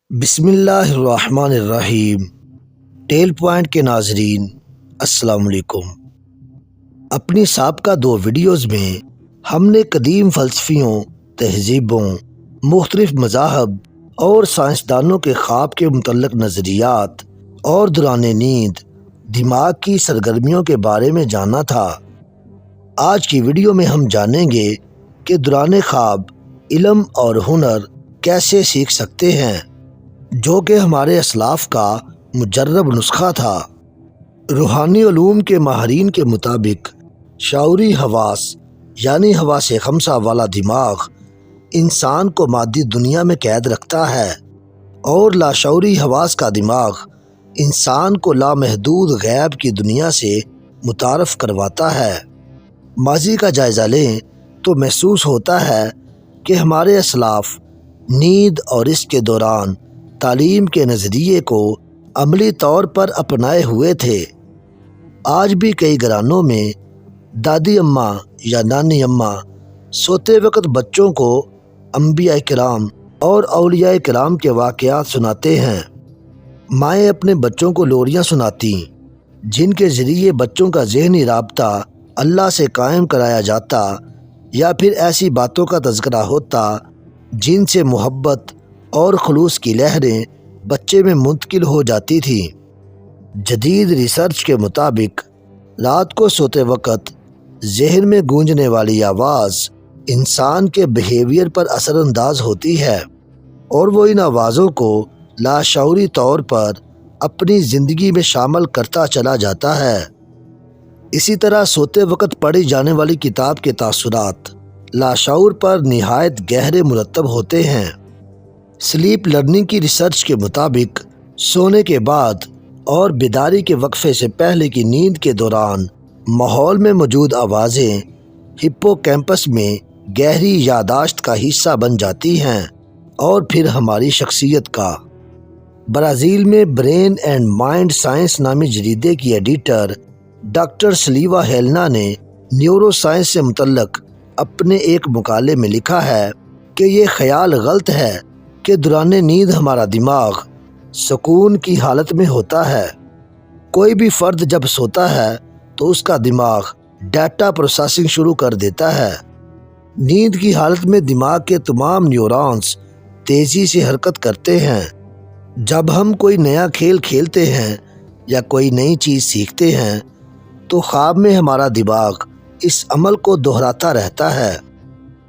بسم اللہ الرحمن الرحیم۔ ٹیل پوائنٹ کے ناظرین السلام علیکم۔ اپنی سابقہ 2 ویڈیوز میں ہم نے قدیم فلسفیوں، تہذیبوں، مختلف مذاہب اور سائنسدانوں کے خواب کے متعلق نظریات اور دوران نیند دماغ کی سرگرمیوں کے بارے میں جانا تھا۔ آج کی ویڈیو میں ہم جانیں گے کہ دوران خواب علم اور ہنر کیسے سیکھ سکتے ہیں، جو کہ ہمارے اسلاف کا مجرب نسخہ تھا۔ روحانی علوم کے ماہرین کے مطابق شعوری حواس یعنی حواس خمسہ والا دماغ انسان کو مادی دنیا میں قید رکھتا ہے، اور لاشعوری حواس کا دماغ انسان کو لامحدود غیب کی دنیا سے متعارف کرواتا ہے۔ ماضی کا جائزہ لیں تو محسوس ہوتا ہے کہ ہمارے اسلاف نیند اور اس کے دوران تعلیم کے نظریے کو عملی طور پر اپنائے ہوئے تھے۔ آج بھی کئی گھرانوں میں دادی اماں یا نانی اماں سوتے وقت بچوں کو انبیاء کرام اور اولیاء کرام کے واقعات سناتے ہیں۔ مائیں اپنے بچوں کو لوریاں سناتی، جن کے ذریعے بچوں کا ذہنی رابطہ اللہ سے قائم کرایا جاتا، یا پھر ایسی باتوں کا تذکرہ ہوتا جن سے محبت اور خلوص کی لہریں بچے میں منتقل ہو جاتی تھیں۔ جدید ریسرچ کے مطابق رات کو سوتے وقت ذہن میں گونجنے والی آواز انسان کے بیہیویئر پر اثر انداز ہوتی ہے، اور وہ ان آوازوں کو لاشعوری طور پر اپنی زندگی میں شامل کرتا چلا جاتا ہے۔ اسی طرح سوتے وقت پڑھی جانے والی کتاب کے تاثرات لاشعور پر نہایت گہرے مرتب ہوتے ہیں۔ سلیپ لرننگ کی ریسرچ کے مطابق سونے کے بعد اور بیداری کے وقفے سے پہلے کی نیند کے دوران ماحول میں موجود آوازیں ہپو کیمپس میں گہری یادداشت کا حصہ بن جاتی ہیں، اور پھر ہماری شخصیت کا۔ برازیل میں برین اینڈ مائنڈ سائنس نامی جریدے کی ایڈیٹر ڈاکٹر سلیوا ہیلنا نے نیورو سائنس سے متعلق اپنے ایک مقالے میں لکھا ہے کہ یہ خیال غلط ہے کہ دوران نیند ہمارا دماغ سکون کی حالت میں ہوتا ہے۔ کوئی بھی فرد جب سوتا ہے تو اس کا دماغ ڈیٹا پروسیسنگ شروع کر دیتا ہے۔ نیند کی حالت میں دماغ کے تمام نیورونز تیزی سے حرکت کرتے ہیں۔ جب ہم کوئی نیا کھیل کھیلتے ہیں یا کوئی نئی چیز سیکھتے ہیں تو خواب میں ہمارا دماغ اس عمل کو دہراتا رہتا ہے۔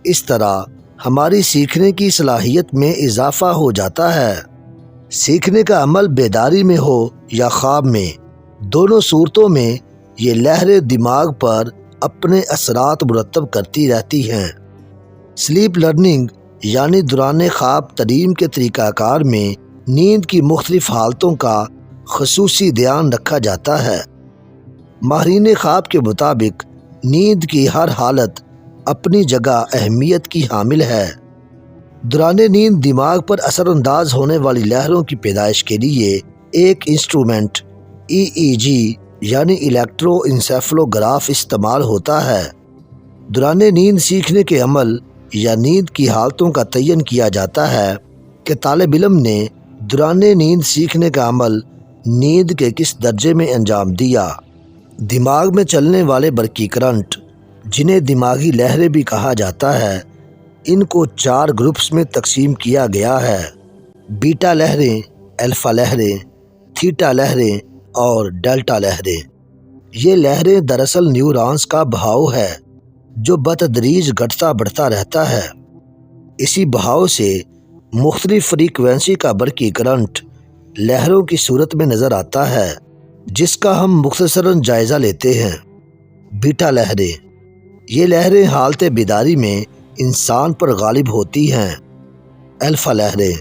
اس طرح ہماری سیکھنے کی صلاحیت میں اضافہ ہو جاتا ہے۔ سیکھنے کا عمل بیداری میں ہو یا خواب میں، دونوں صورتوں میں یہ لہریں دماغ پر اپنے اثرات مرتب کرتی رہتی ہیں۔ سلیپ لرننگ یعنی دوران خواب تعلیم کے طریقہ کار میں نیند کی مختلف حالتوں کا خصوصی دھیان رکھا جاتا ہے۔ ماہرین خواب کے مطابق نیند کی ہر حالت اپنی جگہ اہمیت کی حامل ہے۔ دوران نیند دماغ پر اثر انداز ہونے والی لہروں کی پیدائش کے لیے ایک انسٹرومنٹ EEG یعنی الیکٹرو انسیفلوگراف استعمال ہوتا ہے۔ دوران نیند سیکھنے کے عمل یا نیند کی حالتوں کا تعین کیا جاتا ہے کہ طالب علم نے دوران نیند سیکھنے کا عمل نیند کے کس درجے میں انجام دیا۔ دماغ میں چلنے والے برقی کرنٹ، جنہیں دماغی لہریں بھی کہا جاتا ہے، ان کو 4 گروپس میں تقسیم کیا گیا ہے: بیٹا لہریں، الفا لہریں، تھیٹا لہریں اور ڈیلٹا لہریں۔ یہ لہریں دراصل نیورونز کا بہاؤ ہے جو بتدریج گھٹتا بڑھتا رہتا ہے۔ اسی بہاؤ سے مختلف فریکوینسی کا برقی کرنٹ لہروں کی صورت میں نظر آتا ہے، جس کا ہم مختصراً جائزہ لیتے ہیں۔ بیٹا لہریں، یہ لہریں حالت بیداری میں انسان پر غالب ہوتی ہیں۔ الفا لہریں،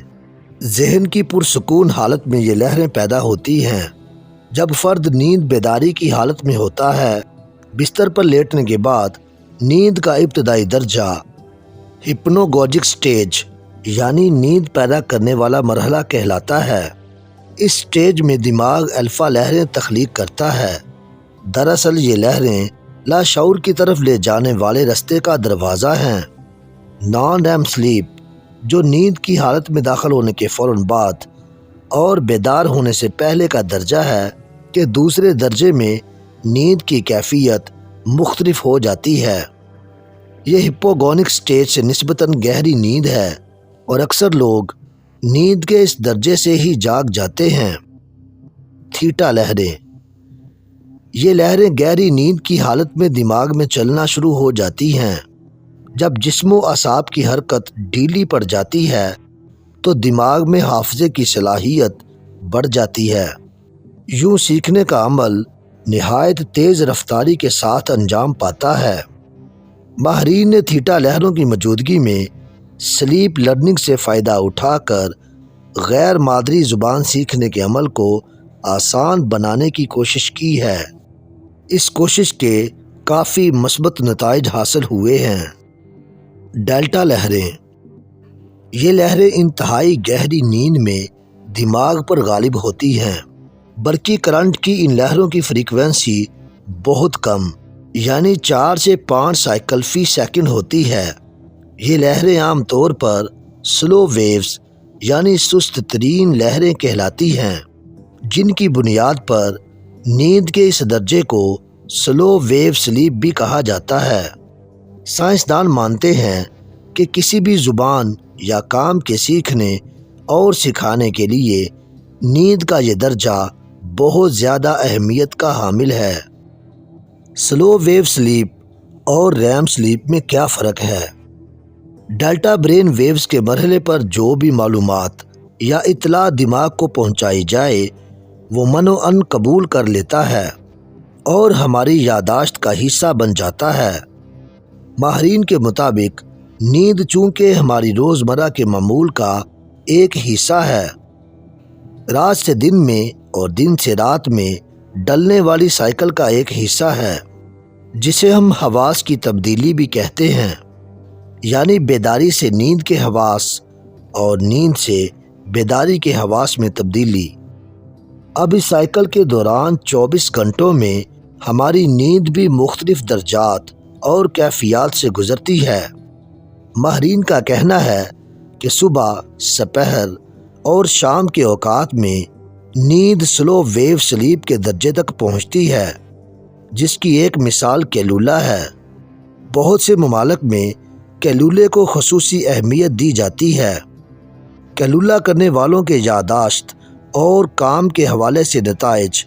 ذہن کی پرسکون حالت میں یہ لہریں پیدا ہوتی ہیں۔ جب فرد نیند بیداری کی حالت میں ہوتا ہے، بستر پر لیٹنے کے بعد نیند کا ابتدائی درجہ ہپنوگوجک سٹیج یعنی نیند پیدا کرنے والا مرحلہ کہلاتا ہے۔ اس سٹیج میں دماغ الفا لہریں تخلیق کرتا ہے۔ دراصل یہ لہریں لاشعور کی طرف لے جانے والے رستے کا دروازہ ہیں۔ نان ریم سلیپ جو نیند کی حالت میں داخل ہونے کے فوراً بعد اور بیدار ہونے سے پہلے کا درجہ ہے کہ دوسرے درجے میں نیند کی کیفیت مختلف ہو جاتی ہے۔ یہ ہپوگونک سٹیج سے نسبتاً گہری نیند ہے اور اکثر لوگ نیند کے اس درجے سے ہی جاگ جاتے ہیں۔ تھیٹا لہریں۔ یہ لہریں گہری نیند کی حالت میں دماغ میں چلنا شروع ہو جاتی ہیں۔ جب جسم و اعصاب کی حرکت ڈھیلی پڑ جاتی ہے تو دماغ میں حافظے کی صلاحیت بڑھ جاتی ہے۔ یوں سیکھنے کا عمل نہایت تیز رفتاری کے ساتھ انجام پاتا ہے۔ ماہرین نے تھیٹا لہروں کی موجودگی میں سلیپ لرننگ سے فائدہ اٹھا کر غیر مادری زبان سیکھنے کے عمل کو آسان بنانے کی کوشش کی ہے۔ اس کوشش کے کافی مثبت نتائج حاصل ہوئے ہیں۔ ڈیلٹا لہریں۔ یہ لہریں انتہائی گہری نیند میں دماغ پر غالب ہوتی ہیں۔ برقی کرنٹ کی ان لہروں کی فریکوینسی بہت کم یعنی 4 سے 5 سائیکل فی سیکنڈ ہوتی ہے۔ یہ لہریں عام طور پر سلو ویوز یعنی سست ترین لہریں کہلاتی ہیں، جن کی بنیاد پر نیند کے اس درجے کو سلو ویو سلیپ بھی کہا جاتا ہے۔ سائنسدان مانتے ہیں کہ کسی بھی زبان یا کام کے سیکھنے اور سکھانے کے لیے نیند کا یہ درجہ بہت زیادہ اہمیت کا حامل ہے۔ سلو ویو سلیپ اور ریم سلیپ میں کیا فرق ہے؟ ڈیلٹا برین ویوز کے مرحلے پر جو بھی معلومات یا اطلاع دماغ کو پہنچائی جائے وہ من و عن قبول کر لیتا ہے اور ہماری یادداشت کا حصہ بن جاتا ہے۔ ماہرین کے مطابق نیند چونکہ ہماری روزمرہ کے معمول کا ایک حصہ ہے، رات سے دن میں اور دن سے رات میں ڈلنے والی سائیکل کا ایک حصہ ہے، جسے ہم حواس کی تبدیلی بھی کہتے ہیں، یعنی بیداری سے نیند کے حواس اور نیند سے بیداری کے حواس میں تبدیلی۔ اب اس سائیکل کے دوران 24 گھنٹوں میں ہماری نیند بھی مختلف درجات اور کیفیات سے گزرتی ہے۔ ماہرین کا کہنا ہے کہ صبح، سپہر اور شام کے اوقات میں نیند سلو ویو سلیپ کے درجے تک پہنچتی ہے، جس کی ایک مثال کیلولا ہے۔ بہت سے ممالک میں کیلولے کو خصوصی اہمیت دی جاتی ہے۔ کیلولا کرنے والوں کے یادداشت اور کام کے حوالے سے نتائج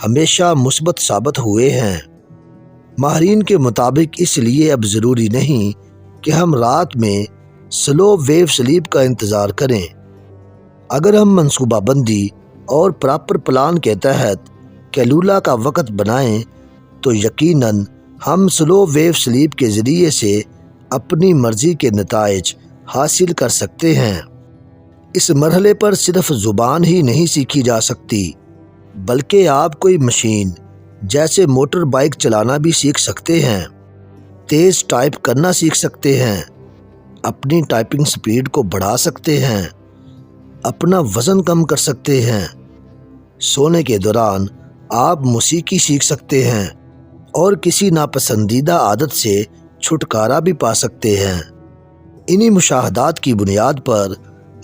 ہمیشہ مثبت ثابت ہوئے ہیں۔ ماہرین کے مطابق اس لیے اب ضروری نہیں کہ ہم رات میں سلو ویو سلیپ کا انتظار کریں۔ اگر ہم منصوبہ بندی اور پراپر پلان کے تحت کیلولا کا وقت بنائیں تو یقیناً ہم سلو ویو سلیپ کے ذریعے سے اپنی مرضی کے نتائج حاصل کر سکتے ہیں۔ اس مرحلے پر صرف زبان ہی نہیں سیکھی جا سکتی، بلکہ آپ کوئی مشین جیسے موٹر بائیک چلانا بھی سیکھ سکتے ہیں، تیز ٹائپ کرنا سیکھ سکتے ہیں، اپنی ٹائپنگ سپیڈ کو بڑھا سکتے ہیں، اپنا وزن کم کر سکتے ہیں۔ سونے کے دوران آپ موسیقی سیکھ سکتے ہیں اور کسی ناپسندیدہ عادت سے چھٹکارا بھی پا سکتے ہیں۔ انہی مشاہدات کی بنیاد پر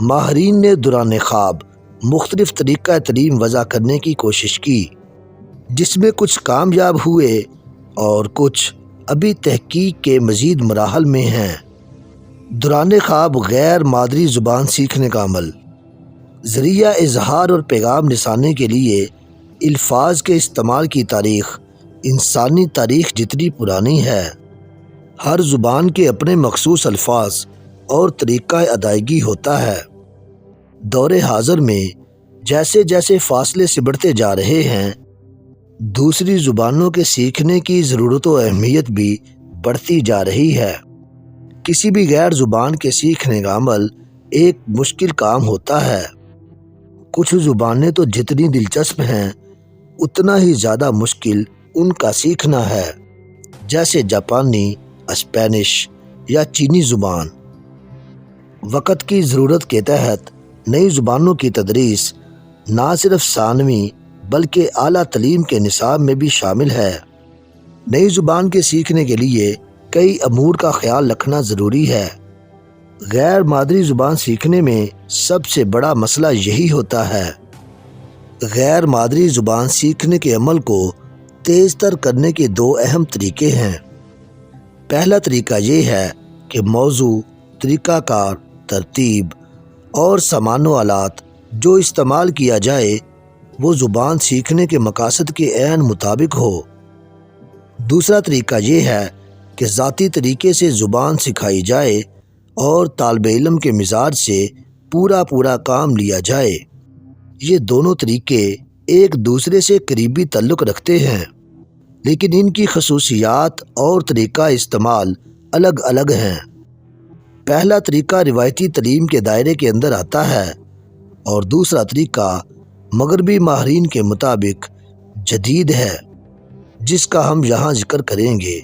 ماہرین نے دوران خواب مختلف طریقہ تعلیم وضع کرنے کی کوشش کی، جس میں کچھ کامیاب ہوئے اور کچھ ابھی تحقیق کے مزید مراحل میں ہیں۔ دوران خواب غیر مادری زبان سیکھنے کا عمل۔ ذریعہ اظہار اور پیغام رسانے کے لیے الفاظ کے استعمال کی تاریخ انسانی تاریخ جتنی پرانی ہے۔ ہر زبان کے اپنے مخصوص الفاظ اور طریقہ ادائیگی ہوتا ہے۔ دور حاضر میں جیسے جیسے فاصلے سمٹتے جا رہے ہیں، دوسری زبانوں کے سیکھنے کی ضرورت و اہمیت بھی بڑھتی جا رہی ہے۔ کسی بھی غیر زبان کے سیکھنے کا عمل ایک مشکل کام ہوتا ہے۔ کچھ زبانیں تو جتنی دلچسپ ہیں اتنا ہی زیادہ مشکل ان کا سیکھنا ہے، جیسے جاپانی، اسپینش یا چینی زبان۔ وقت کی ضرورت کے تحت نئی زبانوں کی تدریس نہ صرف ثانوی بلکہ اعلیٰ تعلیم کے نصاب میں بھی شامل ہے۔ نئی زبان کے سیکھنے کے لیے کئی امور کا خیال رکھنا ضروری ہے۔ غیر مادری زبان سیکھنے میں سب سے بڑا مسئلہ یہی ہوتا ہے۔ غیر مادری زبان سیکھنے کے عمل کو تیز تر کرنے کے دو اہم طریقے ہیں۔ پہلا طریقہ یہ ہے کہ موضوع، طریقہ کار، ترتیب اور سامان و آلات جو استعمال کیا جائے وہ زبان سیکھنے کے مقاصد کے عین مطابق ہو۔ دوسرا طریقہ یہ ہے کہ ذاتی طریقے سے زبان سکھائی جائے اور طالب علم کے مزاج سے پورا کام لیا جائے۔ یہ دونوں طریقے ایک دوسرے سے قریبی تعلق رکھتے ہیں، لیکن ان کی خصوصیات اور طریقہ استعمال الگ الگ ہیں۔ پہلا طریقہ روایتی تعلیم کے دائرے کے اندر آتا ہے اور دوسرا طریقہ مغربی ماہرین کے مطابق جدید ہے، جس کا ہم یہاں ذکر کریں گے۔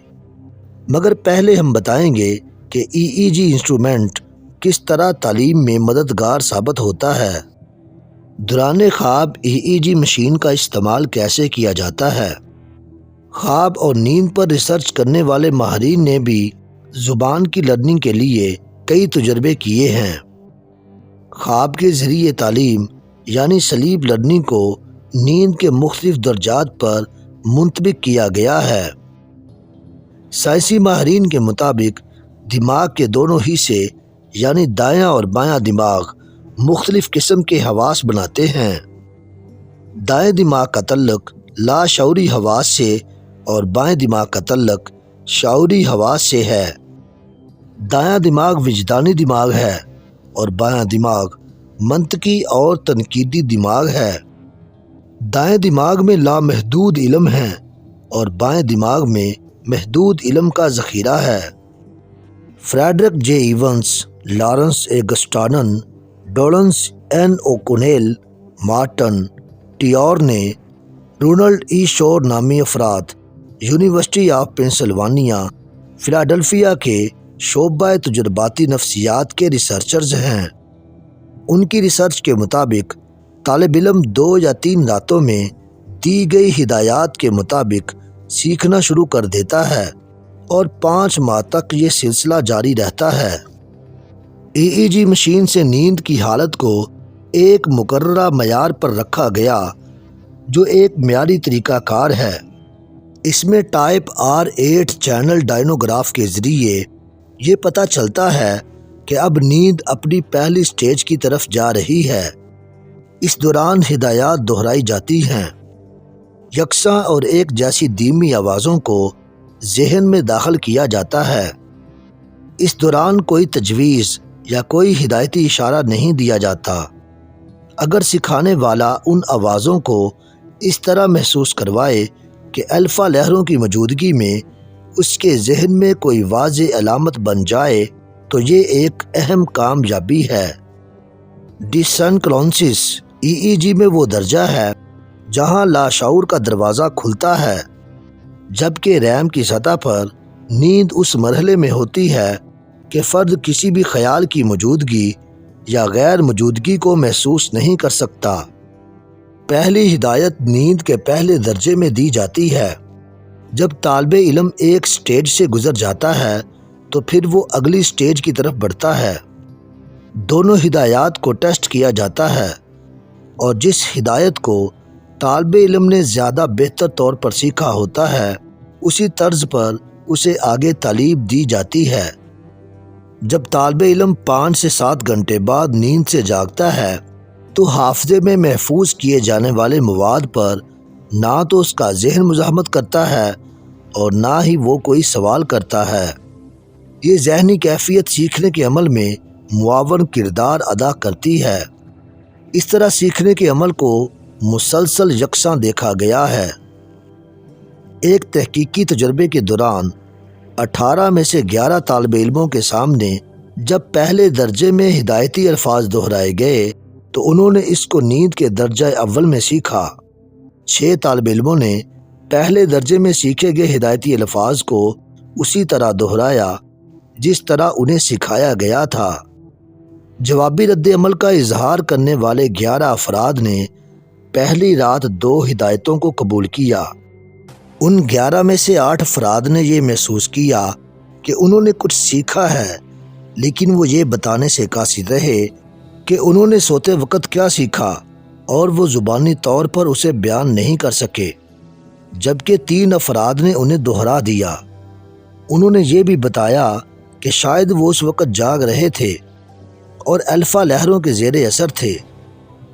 مگر پہلے ہم بتائیں گے کہ EEG انسٹرومنٹ کس طرح تعلیم میں مددگار ثابت ہوتا ہے۔ دوران خواب EEG مشین کا استعمال کیسے کیا جاتا ہے؟ خواب اور نیند پر ریسرچ کرنے والے ماہرین نے بھی زبان کی لرننگ کے لیے کئی تجربے کیے ہیں۔ خواب کے ذریعے تعلیم یعنی سلیپ لرننگ کو نیند کے مختلف درجات پر منطبق کیا گیا ہے۔ سائنسی ماہرین کے مطابق دماغ کے دونوں حصے یعنی دایاں اور بایاں دماغ مختلف قسم کے حواس بناتے ہیں۔ دائیں دماغ کا تعلق لاشعوری حواس سے اور بائیں دماغ کا تعلق شعوری حواس سے ہے۔ دایاں دماغ وجدانی دماغ ہے اور بایاں دماغ منطقی اور تنقیدی دماغ ہے۔ دائیں دماغ میں لامحدود علم ہے اور بائیں دماغ میں محدود علم کا ذخیرہ ہے۔ فریڈرک جے ایونز، لارنس اے گسٹانن، ڈولنس این اوکونیل، مارٹن ٹیور نے رونلڈ ای شور نامی افراد یونیورسٹی آف پنسلوانیا فلاڈلفیا کے شعبہ تجرباتی نفسیات کے ریسرچرز ہیں۔ ان کی ریسرچ کے مطابق طالب علم 2 یا 3 راتوں میں دی گئی ہدایات کے مطابق سیکھنا شروع کر دیتا ہے اور 5 ماہ تک یہ سلسلہ جاری رہتا ہے۔ EEG مشین سے نیند کی حالت کو ایک مقررہ معیار پر رکھا گیا جو ایک معیاری طریقہ کار ہے۔ اس میں ٹائپ R8 چینل ڈائنوگراف کے ذریعے یہ پتہ چلتا ہے کہ اب نیند اپنی پہلی سٹیج کی طرف جا رہی ہے۔ اس دوران ہدایات دہرائی جاتی ہیں۔ یکساں اور ایک جیسی دھیمی آوازوں کو ذہن میں داخل کیا جاتا ہے۔ اس دوران کوئی تجویز یا کوئی ہدایتی اشارہ نہیں دیا جاتا۔ اگر سکھانے والا ان آوازوں کو اس طرح محسوس کروائے کہ الفا لہروں کی موجودگی میں اس کے ذہن میں کوئی واضح علامت بن جائے تو یہ ایک اہم کامیابی ہے۔ ڈیسنکرونسس EEG میں وہ درجہ ہے جہاں لاشعور کا دروازہ کھلتا ہے، جبکہ ریم کی سطح پر نیند اس مرحلے میں ہوتی ہے کہ فرد کسی بھی خیال کی موجودگی یا غیر موجودگی کو محسوس نہیں کر سکتا۔ پہلی ہدایت نیند کے پہلے درجے میں دی جاتی ہے۔ جب طالب علم ایک سٹیج سے گزر جاتا ہے تو پھر وہ اگلی سٹیج کی طرف بڑھتا ہے۔ دونوں ہدایات کو ٹیسٹ کیا جاتا ہے اور جس ہدایت کو طالب علم نے زیادہ بہتر طور پر سیکھا ہوتا ہے اسی طرز پر اسے آگے تعلیم دی جاتی ہے۔ جب طالب علم 5 سے 7 گھنٹے بعد نیند سے جاگتا ہے تو حافظے میں محفوظ کیے جانے والے مواد پر نہ تو اس کا ذہن مزاحمت کرتا ہے اور نہ ہی وہ کوئی سوال کرتا ہے۔ یہ ذہنی کیفیت سیکھنے کے عمل میں معاون کردار ادا کرتی ہے۔ اس طرح سیکھنے کے عمل کو مسلسل یکساں دیکھا گیا ہے۔ ایک تحقیقی تجربے کے دوران 18 میں سے 11 طالب علموں کے سامنے جب پہلے درجے میں ہدایتی الفاظ دہرائے گئے تو انہوں نے اس کو نیند کے درجہ اول میں سیکھا۔ 6 طالب علموں نے پہلے درجے میں سیکھے گئے ہدایتی الفاظ کو اسی طرح دہرایا جس طرح انہیں سکھایا گیا تھا۔ جوابی رد عمل کا اظہار کرنے والے 11 افراد نے پہلی رات 2 ہدایتوں کو قبول کیا۔ ان 11 میں سے 8 افراد نے یہ محسوس کیا کہ انہوں نے کچھ سیکھا ہے، لیکن وہ یہ بتانے سے قاصر رہے کہ انہوں نے سوتے وقت کیا سیکھا اور وہ زبانی طور پر اسے بیان نہیں کر سکے، جبکہ 3 افراد نے انہیں دہرا دیا۔ انہوں نے یہ بھی بتایا کہ شاید وہ اس وقت جاگ رہے تھے اور الفا لہروں کے زیر اثر تھے،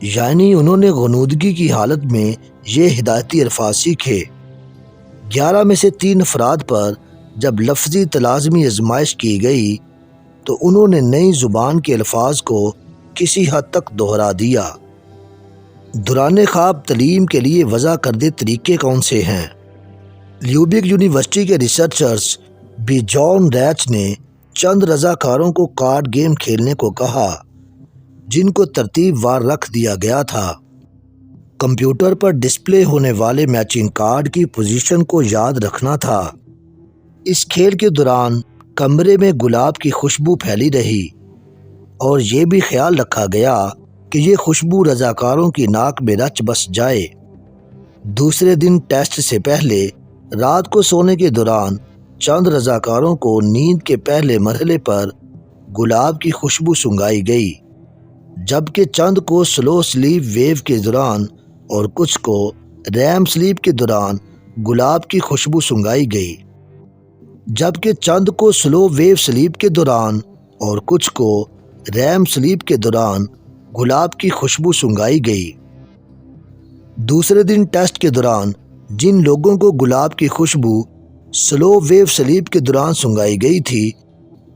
یعنی انہوں نے غنودگی کی حالت میں یہ ہدایتی الفاظ سیکھے۔ 11 میں سے 3 افراد پر جب لفظی تلازمی آزمائش کی گئی تو انہوں نے نئی زبان کے الفاظ کو کسی حد تک دہرا دیا۔ دوران خواب تعلیم کے لیے وضع کردہ طریقے کون سے ہیں؟ لیوبک یونیورسٹی کے ریسرچرز جان ریچ نے چند رضاکاروں کو کارڈ گیم کھیلنے کو کہا جن کو ترتیب وار رکھ دیا گیا تھا۔ کمپیوٹر پر ڈسپلے ہونے والے میچنگ کارڈ کی پوزیشن کو یاد رکھنا تھا۔ اس کھیل کے دوران کمرے میں گلاب کی خوشبو پھیلی رہی اور یہ بھی خیال رکھا گیا کہ یہ خوشبو رضاکاروں کی ناک میں رچ بس جائے۔ دوسرے دن ٹیسٹ سے پہلے رات کو سونے کے دوران چند رضاکاروں کو نیند کے پہلے مرحلے پر گلاب کی خوشبو سنگائی گئی، جبکہ چند کو سلو سلیپ ویو کے دوران اور کچھ کو ریم سلیپ کے دوران گلاب کی خوشبو سنگائی گئی، جبکہ چند کو سلو ویو سلیپ کے دوران اور کچھ کو ریم سلیپ کے دوران گلاب کی خوشبو سنگائی گئی۔ دوسرے دن ٹیسٹ کے دوران جن لوگوں کو گلاب کی خوشبو سلو ویو سلیپ کے دوران سنگائی گئی تھی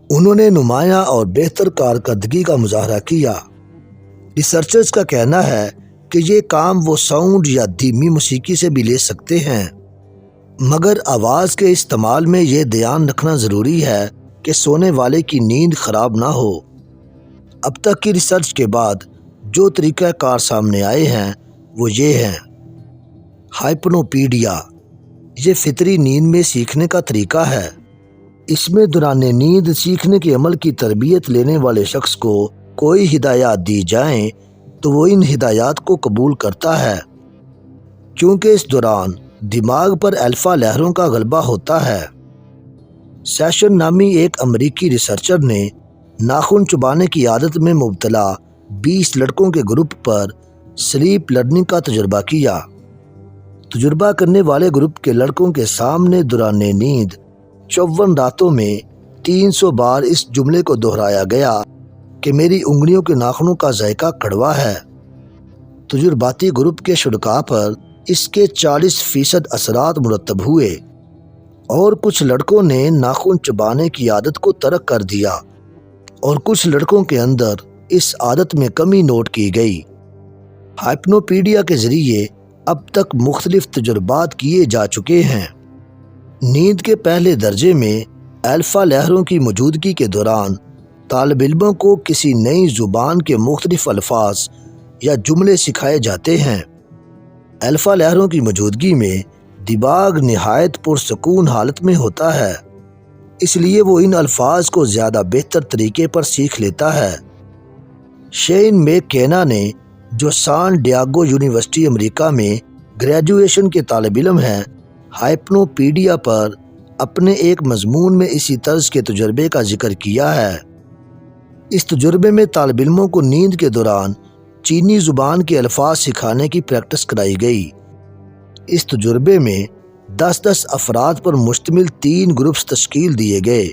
انہوں نے نمایاں اور بہتر کارکردگی کا مظاہرہ کیا۔ ریسرچرز کا کہنا ہے کہ یہ کام وہ ساؤنڈ یا دھیمی موسیقی سے بھی لے سکتے ہیں، مگر آواز کے استعمال میں یہ دھیان رکھنا ضروری ہے کہ سونے والے کی نیند خراب نہ ہو۔ اب تک کی ریسرچ کے بعد جو طریقہ کار سامنے آئے ہیں وہ یہ ہیں: ہائپنوپیڈیا، یہ فطری نیند میں سیکھنے کا طریقہ ہے۔ اس میں دوران نیند سیکھنے کے عمل کی تربیت لینے والے شخص کو کوئی ہدایات دی جائیں تو وہ ان ہدایات کو قبول کرتا ہے، کیونکہ اس دوران دماغ پر الفا لہروں کا غلبہ ہوتا ہے۔ سیشن نامی ایک امریکی ریسرچر نے ناخن چبانے کی عادت میں مبتلا 20 لڑکوں کے گروپ پر سلیپ لرننگ کا تجربہ کیا۔ تجربہ کرنے والے گروپ کے لڑکوں کے سامنے دوران نیند 54 راتوں میں 300 بار اس جملے کو دہرایا گیا کہ میری انگلیوں کے ناخنوں کا ذائقہ کڑوا ہے۔ تجرباتی گروپ کے شرکاء پر اس کے 40% اثرات مرتب ہوئے اور کچھ لڑکوں نے ناخن چبانے کی عادت کو ترک کر دیا اور کچھ لڑکوں کے اندر اس عادت میں کمی نوٹ کی گئی۔ ہائپنوپیڈیا کے ذریعے اب تک مختلف تجربات کیے جا چکے ہیں۔ نیند کے پہلے درجے میں الفا لہروں کی موجودگی کے دوران طالب علموں کو کسی نئی زبان کے مختلف الفاظ یا جملے سکھائے جاتے ہیں۔ الفا لہروں کی موجودگی میں دماغ نہایت پرسکون حالت میں ہوتا ہے، اس لیے وہ ان الفاظ کو زیادہ بہتر طریقے پر سیکھ لیتا ہے۔ شین میک کینا نے جو سان ڈیاگو یونیورسٹی امریکہ میں گریجویشن کے طالب علم ہیں، ہائپنوپیڈیا پر اپنے ایک مضمون میں اسی طرز کے تجربے کا ذکر کیا ہے۔ اس تجربے میں طالب علموں کو نیند کے دوران چینی زبان کے الفاظ سکھانے کی پریکٹس کرائی گئی۔ اس تجربے میں 10 افراد پر مشتمل 3 گروپس تشکیل دیے گئے۔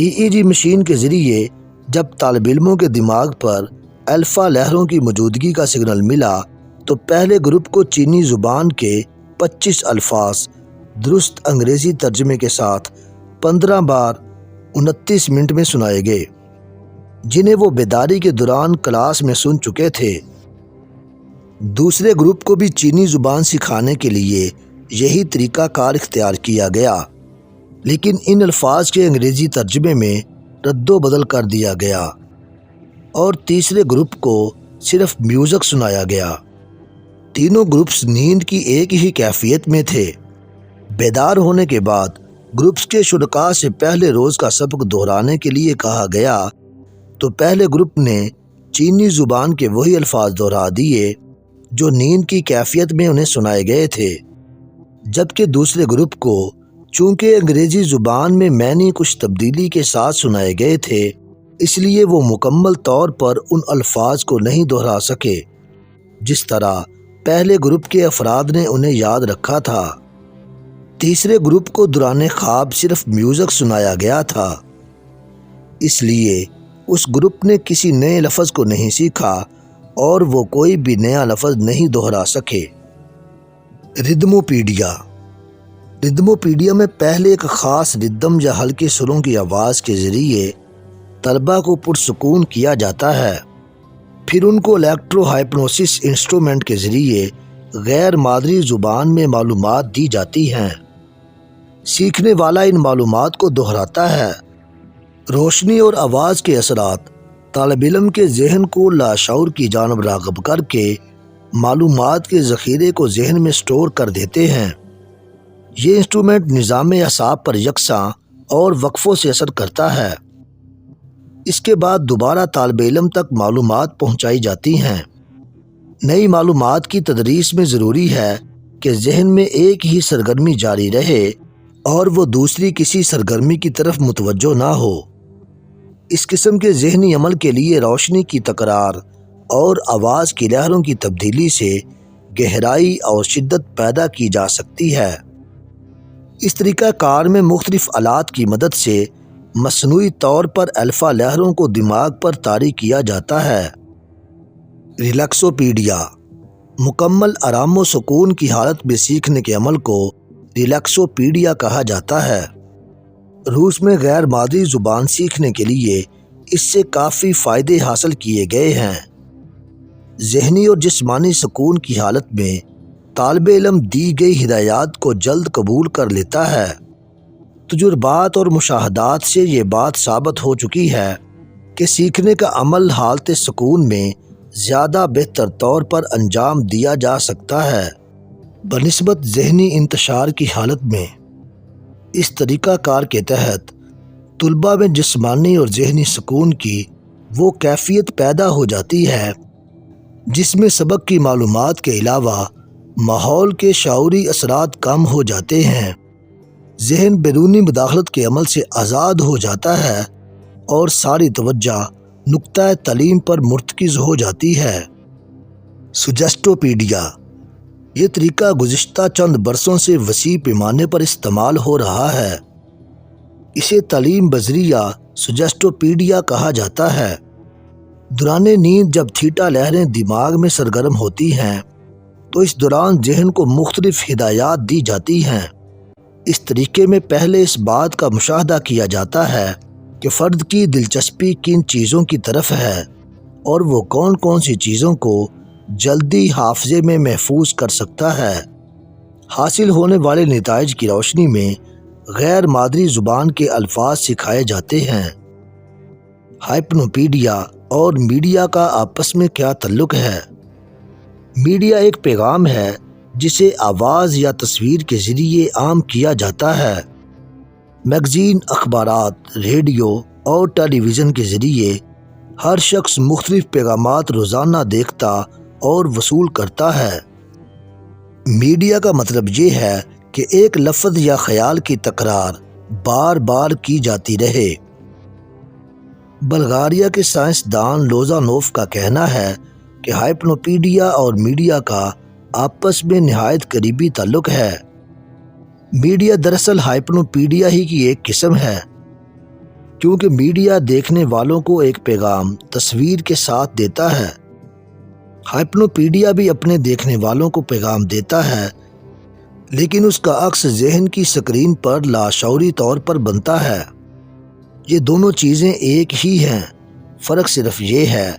EEG مشین کے ذریعے جب طالب علموں کے دماغ پر الفا لہروں کی موجودگی کا سگنل ملا تو پہلے گروپ کو چینی زبان کے 25 الفاظ درست انگریزی ترجمے کے ساتھ 15 بار 29 منٹ میں سنائے گئے، جنہیں وہ بیداری کے دوران کلاس میں سن چکے تھے۔ دوسرے گروپ کو بھی چینی زبان سکھانے کے لیے یہی طریقہ کار اختیار کیا گیا، لیکن ان الفاظ کے انگریزی ترجمے میں رد و بدل کر دیا گیا اور تیسرے گروپ کو صرف میوزک سنایا گیا۔ تینوں گروپس نیند کی ایک ہی کیفیت میں تھے۔ بیدار ہونے کے بعد گروپس کے شرکاء سے پہلے روز کا سبق دہرانے کے لیے کہا گیا تو پہلے گروپ نے چینی زبان کے وہی الفاظ دہرا دیے جو نیند کی کیفیت میں انہیں سنائے گئے تھے، جبکہ دوسرے گروپ کو چونکہ انگریزی زبان میں معنی کچھ تبدیلی کے ساتھ سنائے گئے تھے، اس لیے وہ مکمل طور پر ان الفاظ کو نہیں دہرا سکے جس طرح پہلے گروپ کے افراد نے انہیں یاد رکھا تھا۔ تیسرے گروپ کو دوران خواب صرف میوزک سنایا گیا تھا، اس لیے اس گروپ نے کسی نئے لفظ کو نہیں سیکھا اور وہ کوئی بھی نیا لفظ نہیں دہرا سکے۔ ردموپیڈیا میں پہلے ایک خاص ردم یا ہلکے سروں کی آواز کے ذریعے طلباء کو پرسکون کیا جاتا ہے، پھر ان کو الیکٹرو ہائپنوسس انسٹرومنٹ کے ذریعے غیر مادری زبان میں معلومات دی جاتی ہیں۔ سیکھنے والا ان معلومات کو دہراتا ہے۔ روشنی اور آواز کے اثرات طالب علم کے ذہن کو لاشعور کی جانب راغب کر کے معلومات کے ذخیرے کو ذہن میں سٹور کر دیتے ہیں۔ یہ انسٹرومنٹ نظام اعصاب پر یکساں اور وقفوں سے اثر کرتا ہے۔ اس کے بعد دوبارہ طالب علم تک معلومات پہنچائی جاتی ہیں۔ نئی معلومات کی تدریس میں ضروری ہے کہ ذہن میں ایک ہی سرگرمی جاری رہے اور وہ دوسری کسی سرگرمی کی طرف متوجہ نہ ہو۔ اس قسم کے ذہنی عمل کے لیے روشنی کی تکرار اور آواز کی لہروں کی تبدیلی سے گہرائی اور شدت پیدا کی جا سکتی ہے۔ اس طریقہ کار میں مختلف آلات کی مدد سے مصنوعی طور پر الفا لہروں کو دماغ پر طاری کیا جاتا ہے۔ ریلیکسوپیڈیا مکمل آرام و سکون کی حالت میں سیکھنے کے عمل کو ریلیکسوپیڈیا کہا جاتا ہے۔ روس میں غیر مادری زبان سیکھنے کے لیے اس سے کافی فائدے حاصل کیے گئے ہیں۔ ذہنی اور جسمانی سکون کی حالت میں طالب علم دی گئی ہدایات کو جلد قبول کر لیتا ہے۔ تجربات اور مشاہدات سے یہ بات ثابت ہو چکی ہے کہ سیکھنے کا عمل حالت سکون میں زیادہ بہتر طور پر انجام دیا جا سکتا ہے بنسبت ذہنی انتشار کی حالت میں۔ اس طریقہ کار کے تحت طلباء میں جسمانی اور ذہنی سکون کی وہ کیفیت پیدا ہو جاتی ہے جس میں سبق کی معلومات کے علاوہ ماحول کے شعوری اثرات کم ہو جاتے ہیں، ذہن بیرونی مداخلت کے عمل سے آزاد ہو جاتا ہے اور ساری توجہ نقطہ تعلیم پر مرتکز ہو جاتی ہے۔ سجیسٹوپیڈیا یہ طریقہ گزشتہ چند برسوں سے وسیع پیمانے پر استعمال ہو رہا ہے۔ اسے تعلیم بذریعہ سجیسٹوپیڈیا کہا جاتا ہے۔ دوران نیند جب تھیٹا لہریں دماغ میں سرگرم ہوتی ہیں تو اس دوران ذہن کو مختلف ہدایات دی جاتی ہیں۔ اس طریقے میں پہلے اس بات کا مشاہدہ کیا جاتا ہے کہ فرد کی دلچسپی کن چیزوں کی طرف ہے اور وہ کون کون سی چیزوں کو جلدی حافظے میں محفوظ کر سکتا ہے۔ حاصل ہونے والے نتائج کی روشنی میں غیر مادری زبان کے الفاظ سکھائے جاتے ہیں۔ ہائپنوپیڈیا اور میڈیا کا آپس میں کیا تعلق ہے؟ میڈیا ایک پیغام ہے جسے آواز یا تصویر کے ذریعے عام کیا جاتا ہے۔ میگزین، اخبارات، ریڈیو اور ٹیلی ویژن کے ذریعے ہر شخص مختلف پیغامات روزانہ دیکھتا اور وصول کرتا ہے۔ میڈیا کا مطلب یہ ہے کہ ایک لفظ یا خیال کی تکرار بار بار کی جاتی رہے۔ بلغاریہ کے سائنسدان لوزانوف کا کہنا ہے کہ ہائپنوپیڈیا اور میڈیا کا آپس میں نہایت قریبی تعلق ہے۔ میڈیا دراصل ہائپنوپیڈیا ہی کی ایک قسم ہے، کیونکہ میڈیا دیکھنے والوں کو ایک پیغام تصویر کے ساتھ دیتا ہے۔ ہائپنوپیڈیا بھی اپنے دیکھنے والوں کو پیغام دیتا ہے، لیکن اس کا عکس ذہن کی سکرین پر لاشعوری طور پر بنتا ہے۔ یہ دونوں چیزیں ایک ہی ہیں، فرق صرف یہ ہے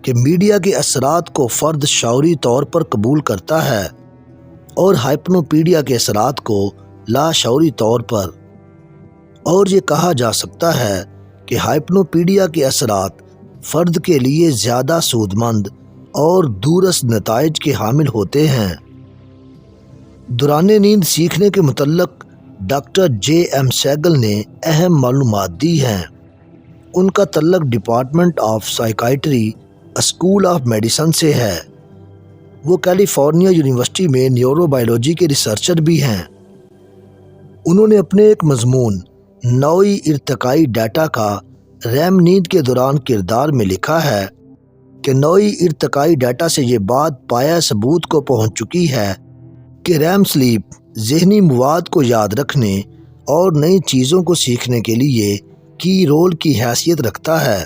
کہ میڈیا کے اثرات کو فرد شعوری طور پر قبول کرتا ہے اور ہائپنوپیڈیا کے اثرات کو لاشعوری طور پر۔ اور یہ کہا جا سکتا ہے کہ ہائپنوپیڈیا کے اثرات فرد کے لیے زیادہ سود مند اور دورس نتائج کے حامل ہوتے ہیں۔ دوران نیند سیکھنے کے متعلق ڈاکٹر جے ایم سیگل نے اہم معلومات دی ہیں۔ ان کا تعلق department of psychiatry, school of medicine سے ہے۔ وہ کیلیفورنیا یونیورسٹی میں نیورو بائیولوجی کے ریسرچر بھی ہیں۔ انہوں نے اپنے ایک مضمون نوعی ارتقائی ڈیٹا کا ریم نیند کے دوران کردار میں لکھا ہے کہ نوعی ارتقائی ڈیٹا سے یہ بات پایہ ثبوت کو پہنچ چکی ہے کہ ریم سلیپ ذہنی مواد کو یاد رکھنے اور نئی چیزوں کو سیکھنے کے لیے کی رول کی حیثیت رکھتا ہے۔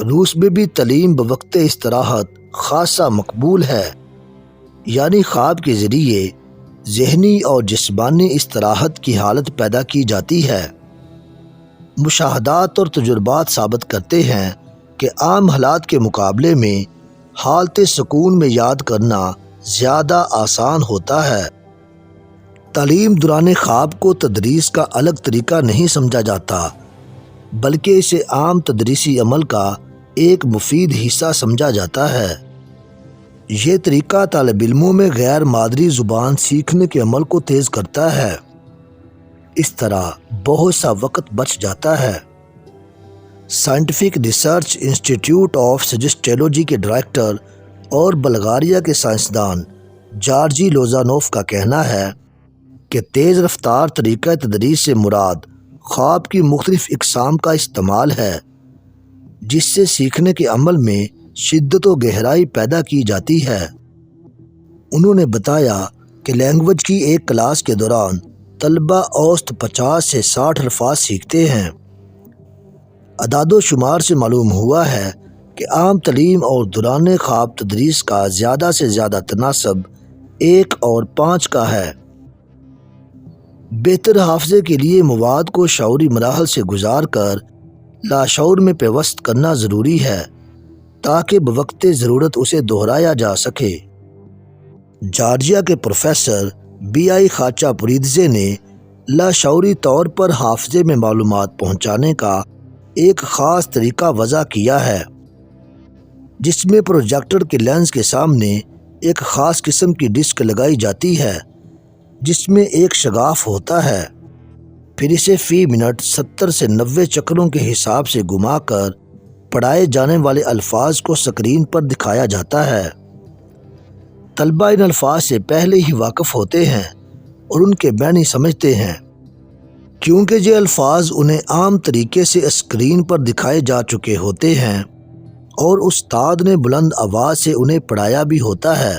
روس میں بھی تعلیم بوقت استراحت خاصا مقبول ہے، یعنی خواب کے ذریعے ذہنی اور جسمانی استراحت کی حالت پیدا کی جاتی ہے۔ مشاہدات اور تجربات ثابت کرتے ہیں کہ عام حالات کے مقابلے میں حالت سکون میں یاد کرنا زیادہ آسان ہوتا ہے۔ تعلیم دوران خواب کو تدریس کا الگ طریقہ نہیں سمجھا جاتا، بلکہ اسے عام تدریسی عمل کا ایک مفید حصہ سمجھا جاتا ہے۔ یہ طریقہ طالب علموں میں غیر مادری زبان سیکھنے کے عمل کو تیز کرتا ہے۔ اس طرح بہت سا وقت بچ جاتا ہے۔ سائنٹیفک ریسرچ انسٹی ٹیوٹ آف سجسٹولوجی کے ڈائریکٹر اور بلغاریہ کے سائنسدان جارجی لوزانوف کا کہنا ہے کہ تیز رفتار طریقہ تدریس سے مراد خواب کی مختلف اقسام کا استعمال ہے، جس سے سیکھنے کے عمل میں شدت و گہرائی پیدا کی جاتی ہے۔ انہوں نے بتایا کہ لینگویج کی ایک کلاس کے دوران طلبہ اوسط 50 سے 60 الفاظ سیکھتے ہیں۔ اعداد و شمار سے معلوم ہوا ہے کہ عام تعلیم اور دوران خواب تدریس کا زیادہ سے زیادہ تناسب 1 اور 5 کا ہے۔ بہتر حافظے کے لیے مواد کو شعوری مراحل سے گزار کر لاشعور میں پیوست کرنا ضروری ہے تاکہ بوقت ضرورت اسے دہرایا جا سکے۔ جارجیا کے پروفیسر بی آئی خاچا پوریدزے نے لاشعوری طور پر حافظے میں معلومات پہنچانے کا ایک خاص طریقہ وضع کیا ہے، جس میں پروجیکٹر کے لینس کے سامنے ایک خاص قسم کی ڈسک لگائی جاتی ہے جس میں ایک شگاف ہوتا ہے، پھر اسے فی منٹ 70 سے 90 چکروں کے حساب سے گھما کر پڑھائے جانے والے الفاظ کو سکرین پر دکھایا جاتا ہے۔ طلبہ ان الفاظ سے پہلے ہی واقف ہوتے ہیں اور ان کے معنی سمجھتے ہیں، کیونکہ یہ الفاظ انہیں عام طریقے سے اسکرین پر دکھائے جا چکے ہوتے ہیں اور استاد نے بلند آواز سے انہیں پڑھایا بھی ہوتا ہے۔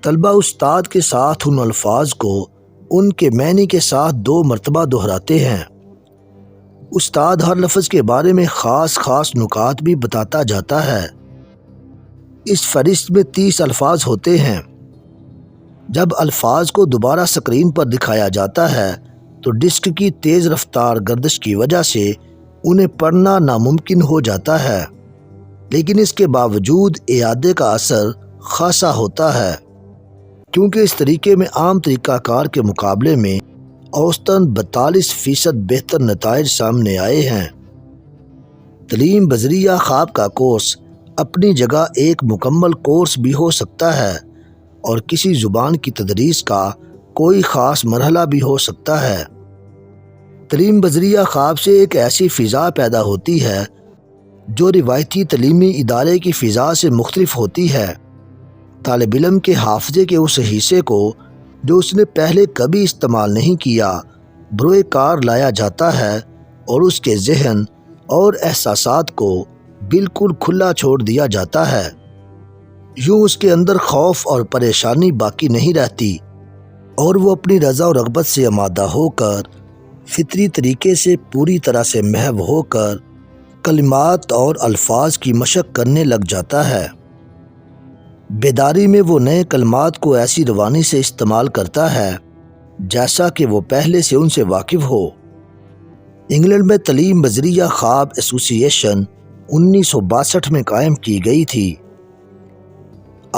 طلبہ استاد کے ساتھ ان الفاظ کو ان کے معنی کے ساتھ 2 مرتبہ دہراتے ہیں۔ استاد ہر لفظ کے بارے میں خاص نکات بھی بتاتا جاتا ہے۔ اس فہرست میں 30 الفاظ ہوتے ہیں۔ جب الفاظ کو دوبارہ سکرین پر دکھایا جاتا ہے تو ڈسک کی تیز رفتار گردش کی وجہ سے انہیں پڑھنا ناممکن ہو جاتا ہے، لیکن اس کے باوجود اعادے کا اثر خاصا ہوتا ہے، کیونکہ اس طریقے میں عام طریقہ کار کے مقابلے میں اوسطاً 42% بہتر نتائج سامنے آئے ہیں۔ تعلیم بذریعہ خواب کا کورس اپنی جگہ ایک مکمل کورس بھی ہو سکتا ہے اور کسی زبان کی تدریس کا کوئی خاص مرحلہ بھی ہو سکتا ہے۔ تعلیم بذریعہ خواب سے ایک ایسی فضا پیدا ہوتی ہے جو روایتی تعلیمی ادارے کی فضا سے مختلف ہوتی ہے۔ طالب علم کے حافظے کے اس حصے کو جو اس نے پہلے کبھی استعمال نہیں کیا بروئے کار لایا جاتا ہے اور اس کے ذہن اور احساسات کو بالکل کھلا چھوڑ دیا جاتا ہے۔ یوں اس کے اندر خوف اور پریشانی باقی نہیں رہتی اور وہ اپنی رضا و رغبت سے آمادہ ہو کر فطری طریقے سے پوری طرح سے محو ہو کر کلمات اور الفاظ کی مشق کرنے لگ جاتا ہے۔ بیداری میں وہ نئے کلمات کو ایسی روانی سے استعمال کرتا ہے جیسا کہ وہ پہلے سے ان سے واقف ہو۔ انگلینڈ میں تعلیم بذریعہ خواب ایسوسی ایشن 1962 میں قائم کی گئی تھی۔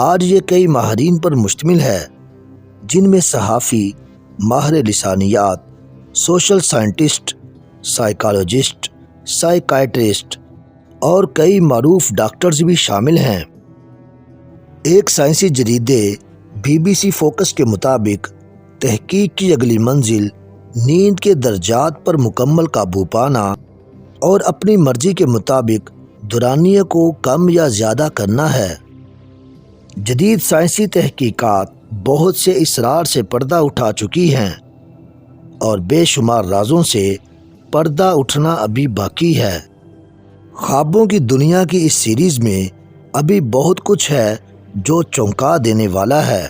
آج یہ کئی ماہرین پر مشتمل ہے، جن میں صحافی، ماہر لسانیات، سوشل سائنٹسٹ، سائیکالوجسٹ، سائیکائٹرسٹ اور کئی معروف ڈاکٹرز بھی شامل ہیں۔ ایک سائنسی جریدے BBC فوکس کے مطابق تحقیق کی اگلی منزل نیند کے درجات پر مکمل قابو پانا اور اپنی مرضی کے مطابق دورانیے کو کم یا زیادہ کرنا ہے۔ جدید سائنسی تحقیقات بہت سے اسرار سے پردہ اٹھا چکی ہیں اور بے شمار رازوں سے پردہ اٹھنا ابھی باقی ہے۔ خوابوں کی دنیا کی اس سیریز میں ابھی بہت کچھ ہے جو چونکا دینے والا ہے۔